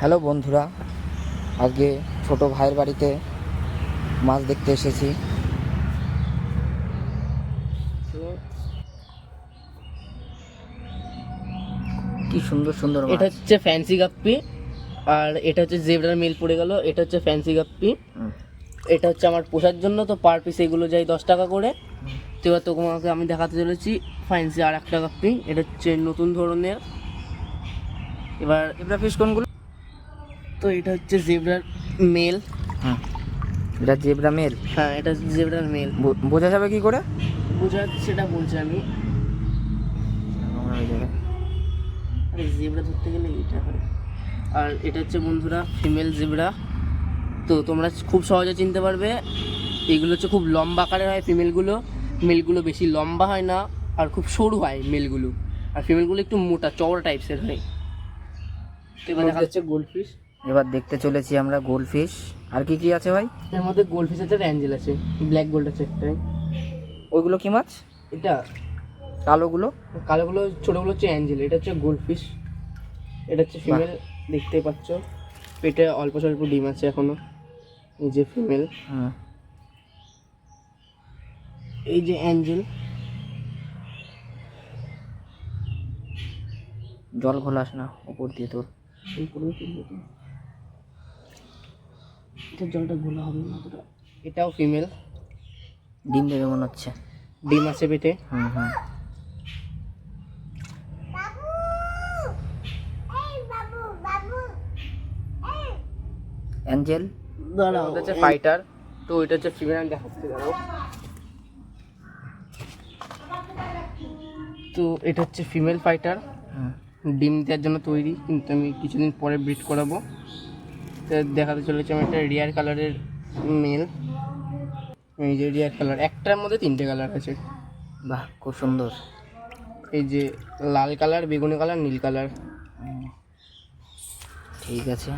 Hello বন্ধুরা, আজকে ছোট ভাইয়ের বাড়িতে মাছ দেখতে এসেছি। কি সুন্দর সুন্দর মাছ। এটা হচ্ছে ফ্যান্সি গাপ্পি, আর এটা হচ্ছে জেব্রার মিল পড়ে গেল। এটা হচ্ছে ফ্যান্সি গাপ্পি, এটা হচ্ছে আমার পোষার জন্য, তো পার পিস এগুলো যাই 10 টাকা করে। তো এবার তোমাকে আমি দেখাতে চলেছি ফ্যান্সি আর একটা গাপ্পি। এটা হচ্ছে নতুন ধরনের। এবার জেব্রা ফিশ কোনগুলো? তো এটা হচ্ছে জেব্রার মেল। এটা জেব্রা মেল। হ্যাঁ, এটা জেব্রার মেল। বোঝা যাবে কি করে? বোঝা সেটা বলছি আমি। আরে জেব্রা ধরতে গেলে এটা হয়। আর এটা হচ্ছে বন্ধুরা ফিমেল জেব্রা। তো তোমরা খুব সহজে চিনতে পারবে। এইগুলো হচ্ছে খুব লম্বা আকারের হয় ফিমেলগুলো। মেলগুলো বেশি লম্বা হয় না, আর খুব সরু হয় মেলগুলো, আর ফিমেলগুলো একটু মোটা চওড়া টাইপসের হয়। তো এবার দেখা যাচ্ছে গোল্ডফিশ। এবার দেখতে চলেছি আমরা গোল্ডফিশ। আর কি কি আছে ভাই? এর মধ্যে গোল্ডফিশ আছে, অ্যাঞ্জেল আছে, ব্ল্যাক গোল্ড আছে একটাই। ওইগুলো কি মাছ? এটা কালোগুলো? কালোগুলো ছোটোগুলো হচ্ছে অ্যাঞ্জেল, এটা হচ্ছে গোল্ডফিশ। এটা হচ্ছে ফিমেল, দেখতেই পাচ্ছ পেটে অল্প স্বল্প ডিম আছে এখনো। এই যে ফিমেল, এই যে অ্যাঞ্জেল। জল ঘোলাস না উপর দিয়ে তোর। এটা জলটা ঘোলা হবে না তোরা। এটাও ফিমেল, ডিম দেবে মনে হচ্ছে। ডিম আছে পেটে। অ্যাঞ্জেল দাঁড়াও, হচ্ছে ফাইটার। তো এটা হচ্ছে ফিমেল, আমি দেখাচ্ছি, দাঁড়াও। তো এটা হচ্ছে ফিমেল ফাইটার, ডিম দেওয়ার জন্য তৈরি, কিন্তু আমি কিছুদিন পরে ব্রিড করাবো। তো দেখাতে চলেছি আমি একটা রিয়ার কালারের মেল। এই যে রিয়ার কালার, একটার মধ্যে 3টে কালার আছে। বাহ, খুব সুন্দর। এই যে লাল কালার, বেগুনি কালার, নীল কালার। ঠিক আছে।